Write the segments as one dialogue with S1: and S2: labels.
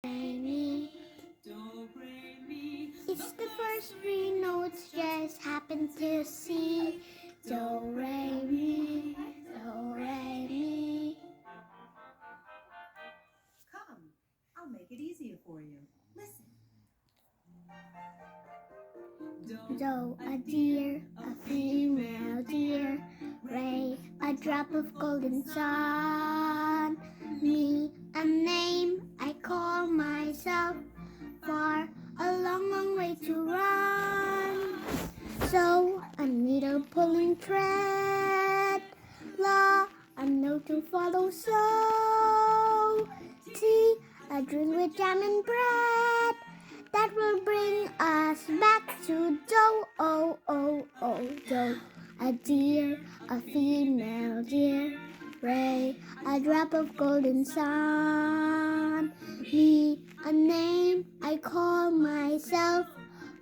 S1: Re, mi. It's the first three notes just happen to see. Do, re, mi, do, re, mi.
S2: Come, I'll make it easier for you. Listen.
S1: Do, a deer, a female deer. Re, a drop of golden sun. Mi, a name I call myself. Far, a long, long way to run. So, a needle pulling thread. La, a note to follow. So, tea, a drink with jam and bread. That will bring us back to do, oh, oh, oh, do. A deer, a female deer. Re, a drop of golden sun. Mi, a name I call myself.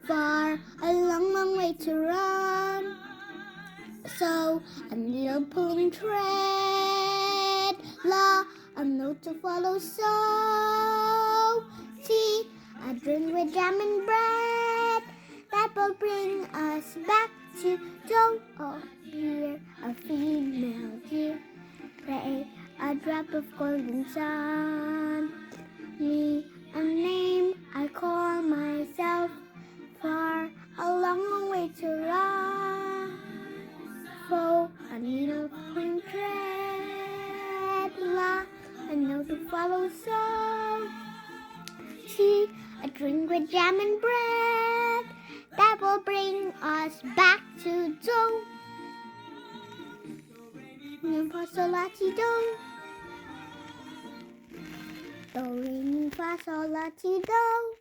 S1: Far, a long, long way to run. So, a needle pulling thread. La, a note to follow. So, tea, a drink with jam and bread. That will bring us back to do, oh, dear, a female deer. Re, a drop of golden sun. Mi, a name I call myself. Far, a long, long way to run. For a needle pulling thread. La, a note to follow. So, tea, a drink with jam and bread. That will bring us back to do. Mi, fa, sol, la, ti, do. Do, re, mi, fa, sol, la, ti, do.